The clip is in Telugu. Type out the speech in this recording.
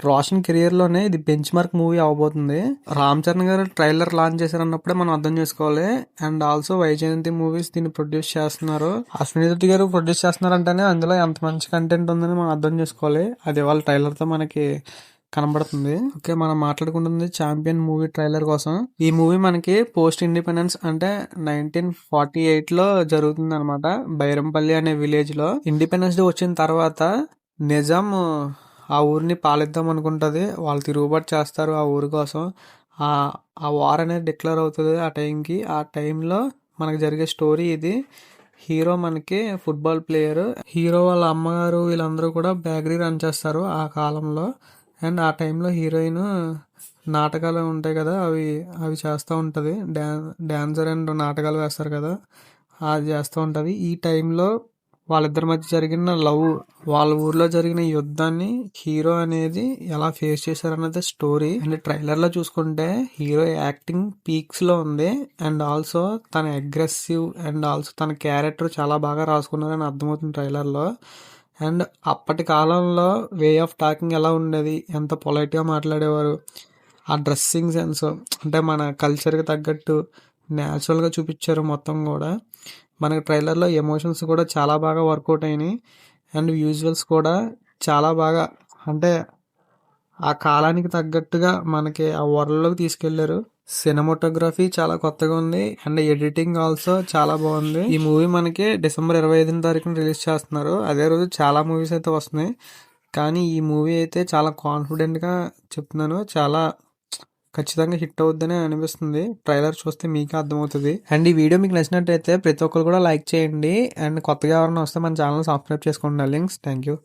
రోషన్ కెరియర్ లోనే ఇది బెంచ్ మార్క్ మూవీ అవబోతుంది. రామ్ చరణ్ గారు ట్రైలర్ లాంచ్ చేశారన్నప్పుడే మనం అర్థం చేసుకోవాలి. అండ్ ఆల్సో వైజయంతి మూవీస్ దీన్ని ప్రొడ్యూస్ చేస్తున్నారు. అశ్విని దత్ గారు ప్రొడ్యూస్ చేస్తున్నారంటేనే అందులో ఎంత మంచి కంటెంట్ ఉందని మనం అర్థం చేసుకోవాలి. అది వాళ్ళ ట్రైలర్ తో మనకి కనబడుతుంది. ఓకే, మనం మాట్లాడుకుంటుంది ఛాంపియన్ మూవీ ట్రైలర్ కోసం. ఈ మూవీ మనకి పోస్ట్ ఇండిపెండెన్స్ అంటే 1948 లో జరుగుతుంది అనమాట. బైరంపల్లి అనే విలేజ్ లో ఇండిపెండెన్స్ డే వచ్చిన తర్వాత నిజాం ఆ ఊరిని పాలిద్దాం అనుకుంటది. వాళ్ళు తిరుగుబాటు చేస్తారు ఆ ఊరి కోసం. ఆ ఆ వార్ అనేది డిక్లేర్ అవుతుంది ఆ టైంకి. ఆ టైంలో మనకు జరిగే స్టోరీ ఇది. హీరో మనకి ఫుట్బాల్ ప్లేయర్. హీరో వాళ్ళ అమ్మగారు వీళ్ళందరూ కూడా బేకరీ రన్ చేస్తారు ఆ కాలంలో. అండ్ ఆ టైంలో హీరోయిన్ నాటకాలు ఉంటాయి కదా, అవి అవి చేస్తూ ఉంటుంది. డాన్సర్ అండ్ నాటకాలు వేస్తారు కదా, అది చేస్తూ ఉంటుంది. ఈ టైంలో వాళ్ళిద్దరి మధ్య జరిగిన లవ్, వాళ్ళ ఊర్లో జరిగిన యుద్ధాన్ని హీరో అనేది ఎలా ఫేస్ చేశారన్నది స్టోరీ. అండ్ ట్రైలర్ లో చూసుకుంటే హీరో యాక్టింగ్ పీక్స్ లో ఉంది. అండ్ ఆల్సో తన అగ్రెసివ్ అండ్ ఆల్సో తన క్యారెక్టర్ చాలా బాగా రాసుకున్నారని అర్థమవుతుంది ట్రైలర్ లో. అండ్ అప్పటి కాలంలో వే ఆఫ్ టాకింగ్ ఎలా ఉండేది, ఎంత పొలైట్ గా మాట్లాడేవారు, ఆ డ్రెస్సింగ్ సెన్స్ అంటే మన కల్చర్ కి తగ్గట్టు న్యాచురల్ గా చూపించారు మొత్తం కూడా. మనకి ట్రైలర్లో ఎమోషన్స్ కూడా చాలా బాగా వర్కౌట్ అయినాయి. అండ్ విజువల్స్ కూడా చాలా బాగా, అంటే ఆ కాలానికి తగ్గట్టుగా మనకి ఆ వరల్డ్లోకి తీసుకెళ్లారు. సినిమాటోగ్రఫీ చాలా కొత్తగా ఉంది. అండ్ ఎడిటింగ్ ఆల్సో చాలా బాగుంది. ఈ మూవీ మనకి డిసెంబర్ 25 రిలీజ్ చేస్తున్నారు. అదే రోజు చాలా మూవీస్ అయితే వస్తున్నాయి. కానీ ఈ మూవీ అయితే చాలా కాన్ఫిడెంట్ గా చెప్తున్నాను, చాలా ఖచ్చితంగా హిట్ అవుద్దని అనిపిస్తుంది. ట్రైలర్ చూస్తే మీకే అర్థమవుతుంది. అండ్ ఈ వీడియో మీకు నచ్చినట్టయితే ప్రతి ఒక్కరు కూడా లైక్ చేయండి. అండ్ కొత్తగా ఎవరైనా వస్తే మన ఛానల్ సబ్స్క్రైబ్ చేసుకోండి. లింక్స్. Thank you.